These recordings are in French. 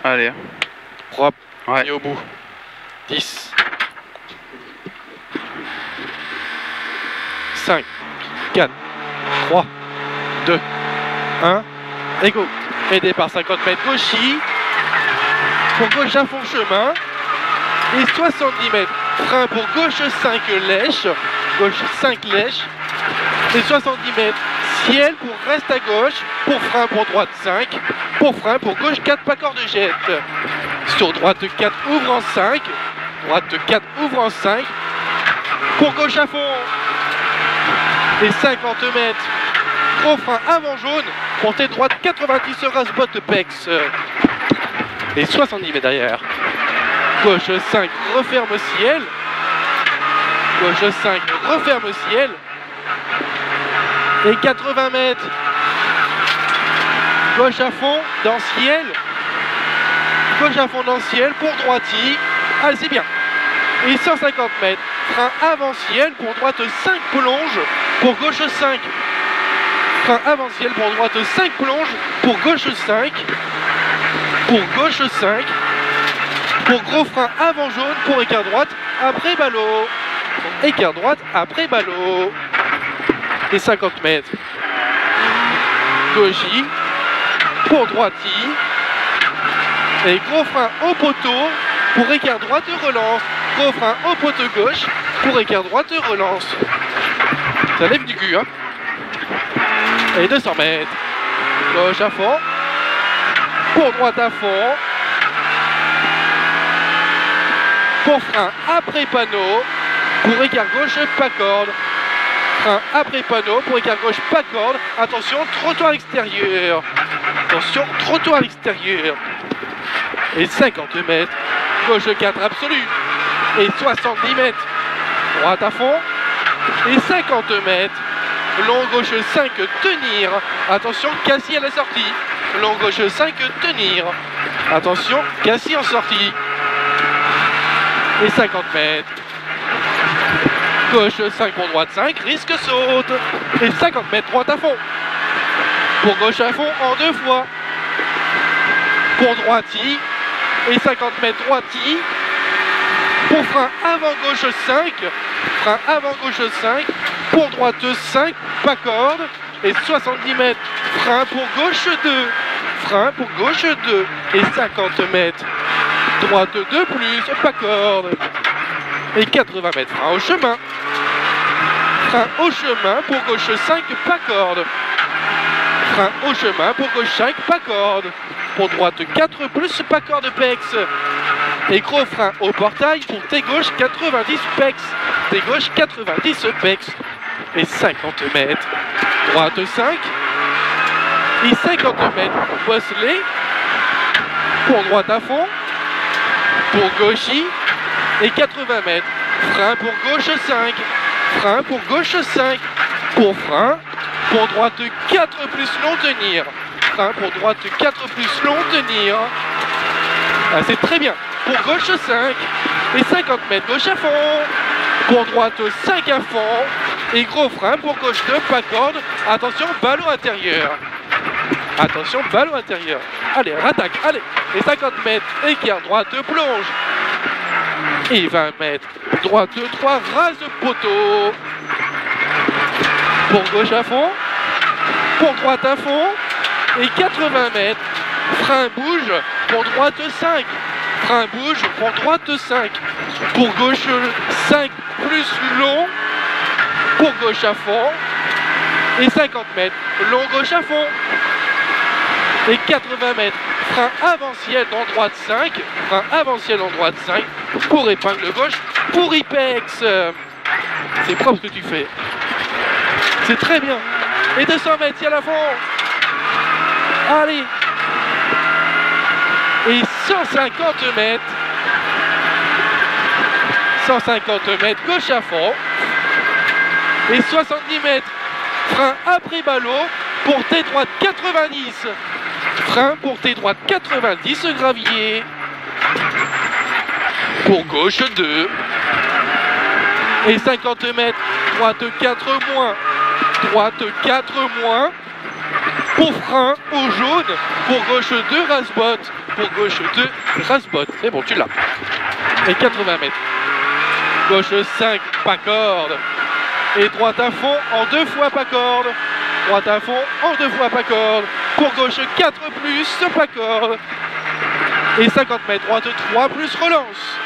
Allez. Propre. Ouais. Et au bout. 10. 5, 4, 3, 2, 1. Et go. Et départ 50 mètres gauchis. Pour gauche à fond chemin. Et 70 mètres. Frein pour gauche 5 lèches. Gauche 5 lèches. Et 70 mètres. Ciel pour reste à gauche. Pour frein pour droite 5. Pour frein pour gauche 4 pas corps de jet. Sur droite 4 ouvre en 5. Droite 4 ouvre en 5. Pour gauche à fond. Et 50 mètres. Gros frein avant jaune. Montée droite 90 race-bot pex. Et 70 mètres derrière. Gauche 5 referme ciel. Gauche 5 referme ciel. Et 80 mètres. Gauche à fond dans ciel. Gauche à fond dans ciel pour droiti. Ah, c'est bien. Et 150 mètres. Frein avant ciel pour droite 5 plonge. Pour gauche 5. Frein avant ciel pour droite 5 plonge. Pour gauche 5. Pour gauche 5. Pour gros frein avant jaune. Pour écart droite après ballot. Écart droite après ballot. Et 50 mètres. Gauchi. Pour droiti. Et gros frein au poteau. Pour écart droite relance. Gros frein au poteau gauche. Pour écart droite relance. Ça lève du cul, hein. Et 200 mètres. Gauche à fond. Pour droite à fond. Pour frein après panneau. Pour écart gauche, pas corde. Frein après panneau. Pour écart gauche, pas corde. Attention, trottoir extérieur. Attention, trottoir extérieur. Et 50 mètres. Gauche 4 absolu. Et 70 mètres. Droite à fond. Et 50 mètres. Long gauche 5 tenir. Attention, Cassis à la sortie. Long gauche 5 tenir. Attention, Cassis en sortie. Et 50 mètres. Gauche 5 pour droite 5. Risque saute. Et 50 mètres droite à fond. Pour gauche à fond en 2 fois. Pour droiti. Et 50 mètres droiti. Pour frein avant gauche 5. Frein avant gauche 5. Pour droite 5. Pas corde. Et 70 mètres. Frein pour gauche 2. Frein pour gauche 2. Et 50 mètres. Droite 2 plus. Pas corde. Et 80 mètres. Frein au chemin. Frein au chemin. Pour gauche 5. Pas corde. Frein au chemin. Pour gauche 5. Pas corde. Pour droite 4 plus. Pas corde pex. Et gros frein au portail pour T gauche 90 pex. T gauche 90 pex. Et 50 mètres. Droite 5. Et 50 mètres. Bosselet. Pour droite à fond. Pour gauchi. Et 80 mètres. Frein pour gauche 5. Frein pour gauche 5. Pour frein. Pour droite 4 plus long tenir. Frein pour droite 4 plus long tenir. Ah, c'est très bien. Pour gauche 5 et 50 mètres gauche à fond. Pour droite 5 à fond. Et gros frein pour gauche 2, pas corde. Attention, ballon intérieur. Attention, ballon intérieur. Allez, rattaque, allez. Et 50 mètres, écart droite, plonge. Et 20 mètres, droite 3, rase poteau. Pour gauche à fond. Pour droite à fond. Et 80 mètres. Frein bouge pour droite 5. Frein bouge pour droite 5. Pour gauche 5 plus long. Pour gauche à fond. Et 50 mètres. Long gauche à fond. Et 80 mètres. Frein avant ciel dans droite 5. Frein avant ciel dans droite 5. Pour épingle gauche. Pour Ipex. C'est propre ce que tu fais. C'est très bien. Et 200 mètres, il y a la fond. Allez. Et 150 mètres. 150 mètres gauche à fond. Et 70 mètres. Frein après ballot pour T droite 90. Frein pour T droite 90 gravier. Pour gauche 2. Et 50 mètres. Droite 4 moins. Droite 4 moins. pour frein au jaune, pour gauche 2 Rasbot, pour gauche 2 Rasbot, c'est bon, tu l'as. Et 80 mètres. Gauche 5, pas corde. Et droite à fond en 2 fois pas corde. Droite à fond en 2 fois pas corde. Pour gauche 4 plus pas corde. Et 50 mètres, droite 3 plus relance.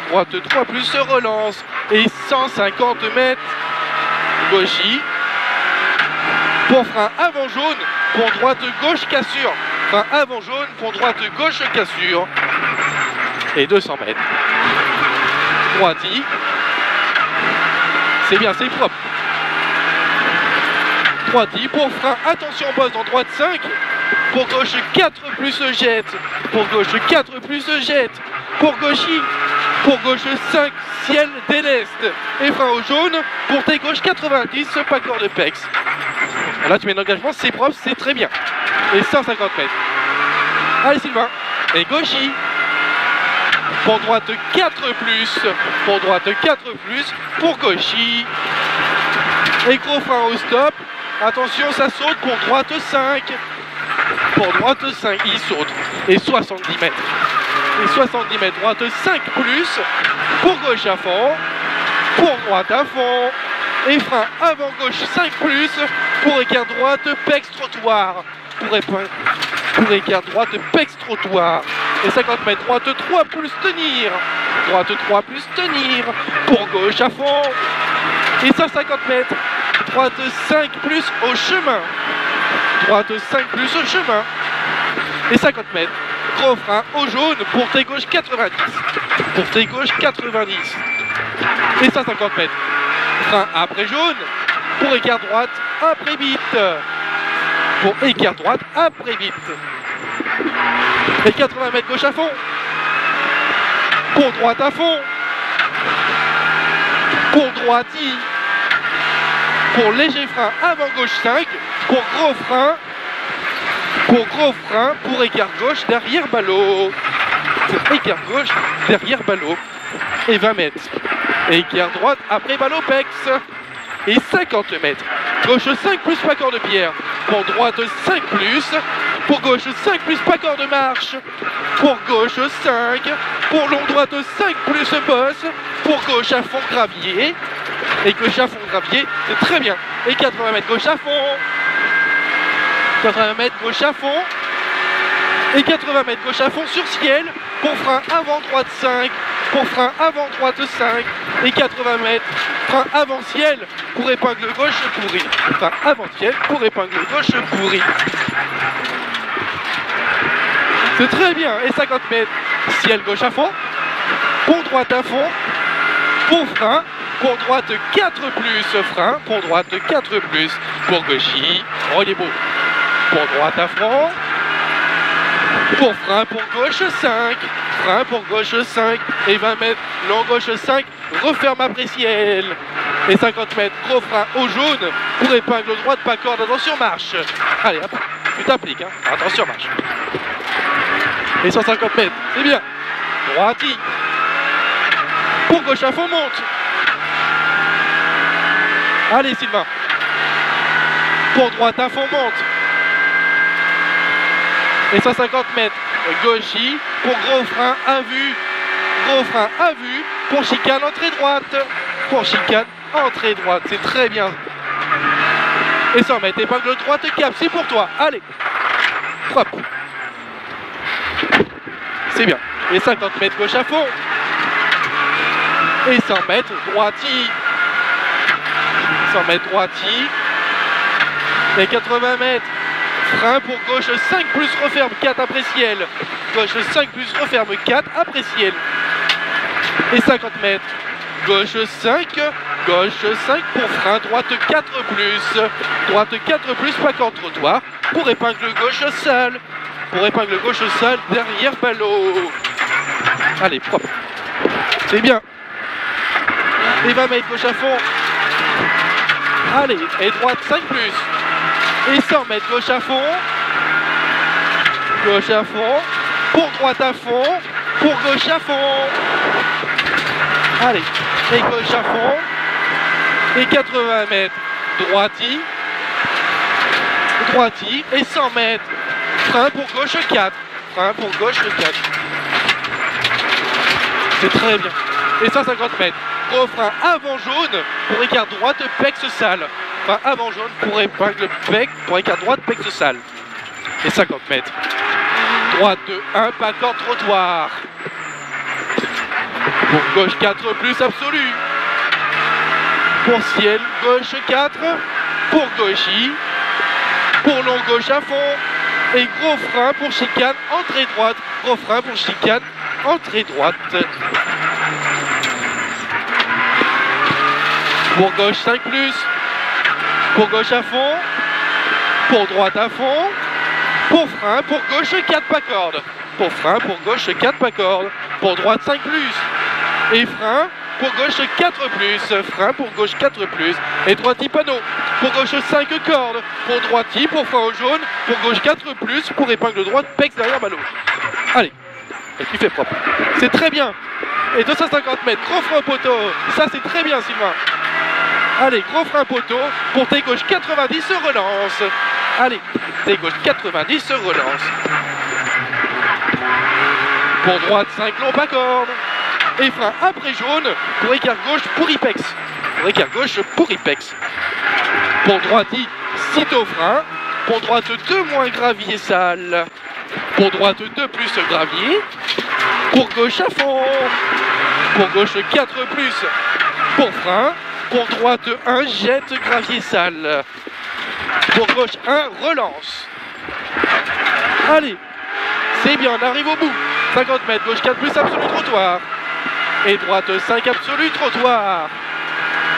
Droite 3 plus relance. Et 150 mètres, gauchis. Pour frein avant jaune, pour droite gauche cassure. Frein avant jaune, pour droite gauche cassure. Et 200 mètres. Droiti. C'est bien, c'est propre. Droiti pour frein, attention bosse dans droite 5. Pour gauche 4 plus jette. Pour gauche 4 plus jette. Pour gauchis. Pour gauche 5, ciel déleste. Et frein au jaune. Pour tes gauche 90, pas corps de pex. Là tu mets l'engagement, c'est propre, c'est très bien. Et 150 mètres. Allez Sylvain. Et gauchis. Pour droite 4 plus. Pour droite 4 plus. Pour gauchis. Et gros frein au stop. Attention, ça saute pour droite 5. Pour droite 5, il saute. Et 70 mètres. Et 70 mètres, droite 5 plus. Pour gauche à fond. Pour droite à fond. Et frein avant gauche 5 plus. Pour écart droite, pex trottoir. Pour écart droite, pex trottoir. Et 50 mètres, droite 3 plus tenir. Droite 3 plus tenir. Pour gauche à fond. Et 150 mètres. Droite 5 plus au chemin. Droite 5 plus au chemin. Et 50 mètres. Gros frein au jaune pour tes gauche 90. Pour tes gauche 90. Et 150 mètres. Frein après jaune. Pour écart droite après vite. Pour écart droite après vite. Et 80 mètres gauche à fond. Pour droite à fond. Pour droiti. Pour léger frein avant gauche 5. Pour gros frein. Pour gros frein. Pour écart gauche derrière ballot. Pour écart gauche derrière ballot. Et 20 mètres. Et écart droite après ballot pex. Et 50 mètres. Gauche 5 plus pas corps de pierre. Pour droite 5 plus. Pour gauche 5 plus pas corps de marche. Pour gauche 5. Pour long droite 5 plus bosse. Pour gauche à fond gravier. Et gauche à fond gravier, c'est très bien. Et 80 mètres gauche à fond. 80 mètres gauche à fond. Et 80 mètres gauche à fond sur ciel. Pour frein avant droite 5. Pour frein avant droite 5. Et 80 mètres. Frein avant ciel. Pour épingle gauche pourri. Frein avant ciel. Pour épingle gauche pourri. C'est très bien. Et 50 mètres. Ciel gauche à fond. Pour droite à fond. Pour frein. Pour droite 4 plus frein. Pour droite 4 plus. Pour gauchis. Oh il est beau. Pour droite à fond. Pour frein pour gauche 5. Frein pour gauche 5. Et 20 mètres. Long gauche 5. Referme après ciel. Et 50 mètres. Gros frein au jaune. Pour épingle droite. Pas corde. Attention marche. Allez hop. Tu t'appliques. Hein. Attention marche. Et 150 mètres. C'est bien. Droiti. Pour gauche à fond monte. Allez Sylvain. Pour droite à fond monte. Et 150 mètres. Gauchis. Pour gros frein à vue. Gros frein à vue. Pour chicane entrée droite. Pour chicane entrée droite. C'est très bien. Et 100 mètres. Épingle droite cap. C'est pour toi. Allez. Propre. C'est bien. Et 50 mètres gauche à fond. Et 100 mètres droiti. 100 mètres droiti. Et 80 mètres. Frein pour gauche 5 plus referme 4 après ciel. Gauche 5 plus referme 4 après ciel. Et 50 mètres. Gauche 5. Gauche 5 pour frein. Droite 4 plus. Droite 4 plus pas contre trottoir. Pour épingle gauche seul. Pour épingle gauche seul derrière ballot. Allez, propre. C'est bien. Et 20 mètres gauche à fond. Allez, et droite 5 plus. Et 100 mètres gauche à fond. Gauche à fond. Pour droite à fond. Pour gauche à fond. Allez, et gauche à fond. Et 80 mètres droiti. droiti et 100 mètres. Frein pour gauche 4. Frein pour gauche 4. C'est très bien. Et 150 mètres. Gros frein avant jaune pour écart droite, pexe sale. Frein avant jaune pour épingle bec, pour écart droite, pexe sale. Et 50 mètres. Droite 2, 1, pas corde trottoir. Pour gauche 4 plus absolu. Pour ciel, gauche 4. Pour gauchis. Pour long gauche à fond. Et gros frein pour chicane, entrée droite. Gros frein pour chicane, entrée droite. Pour gauche 5 plus. Pour gauche à fond. Pour droite à fond. Pour frein, pour gauche 4 pas corde. Pour frein, pour gauche 4 pas corde. Pour droite 5 plus. Et frein, pour gauche 4 plus. Frein, pour gauche 4 plus. Et droiti panneau. Pour gauche 5 cordes. Pour droiti, pour frein au jaune. Pour gauche 4 plus. Pour épingle droite, pex derrière ballot. Allez. Et tu fais propre. C'est très bien. Et 250 mètres, gros frein au poteau. Ça c'est très bien Sylvain. Allez, gros frein poteau. Pour tes gauche 90 se relance. Allez, tes gauche 90 se relance. Pour droite 5 longs pas corde. Et frein après jaune. Pour écart gauche pour Ipex. Pour écart gauche pour Ipex. Pour droiti, sitôt frein. Pour droite 2 moins gravier sale. Pour droite 2 plus gravier. Pour gauche à fond. Pour gauche 4 plus. Pour frein. Pour droite 1 jette gravier sale. Pour gauche 1 relance. Allez. C'est bien, on arrive au bout. 50 mètres, gauche 4 plus absolu trottoir. Et droite 5 absolu trottoir.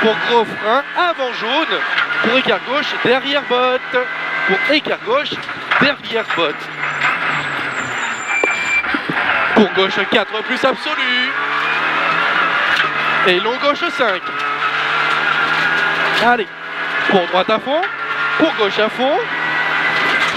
Pour gros frein avant jaune. Pour écart gauche derrière botte. Pour écart gauche derrière botte. Pour gauche 4 plus absolu. Et long gauche 5. Allez. Pour droite à fond. Pour gauche à fond.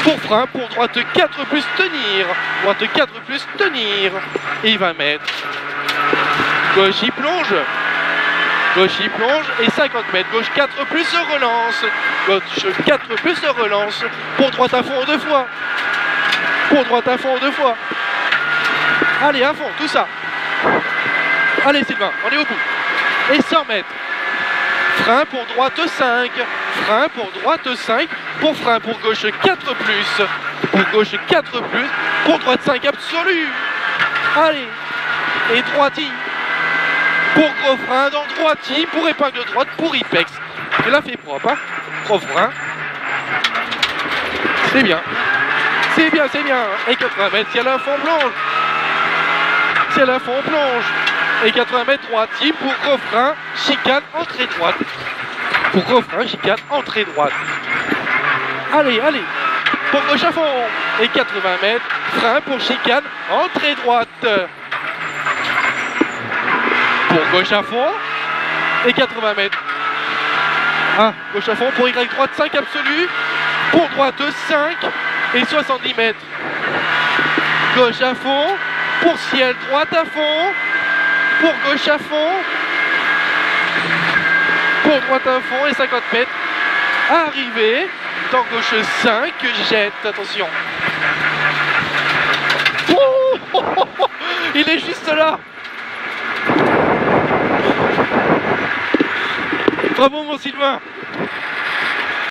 Pour frein, pour droite 4 plus tenir. Droite 4 plus tenir. Et 20 mètres. Gauche y plonge. Gauche y plonge. Et 50 mètres. Gauche 4 plus se relance. Gauche 4 plus se relance. Pour droite à fond 2 fois. Pour droite à fond 2 fois. Allez, à fond, tout ça. Allez Sylvain, on est au bout. Et 100 mètres. Frein pour droite 5. Frein pour droite 5. Pour frein pour gauche 4 plus. Pour gauche 4 plus. Pour droite 5 absolu. Allez. Et droiti. Pour gros frein dans droiti. Pour épingle droite pour Ipex. Tu l'as fait propre, hein. Gros frein. C'est bien. C'est bien, c'est bien. Et 80 mètres, si elle a un fond plonge. Si elle a un fond plonge. Et 80 mètres droiti pour gros frein, chicane, entrée droite. Pour gros frein, chicane, entrée droite. Allez, allez. Pour gauche à fond. Et 80 mètres, frein pour chicane, entrée droite. Pour gauche à fond. Et 80 mètres. Ah, gauche à fond pour Y droite 5 absolu. Pour droite 5 et 70 mètres. Gauche à fond. Pour ciel droite à fond. Pour gauche à fond. Pour droite à fond et 50 mètres. Arrivé. Dans gauche 5. Jette. Attention. Oh, il est juste là. Bravo mon Sylvain.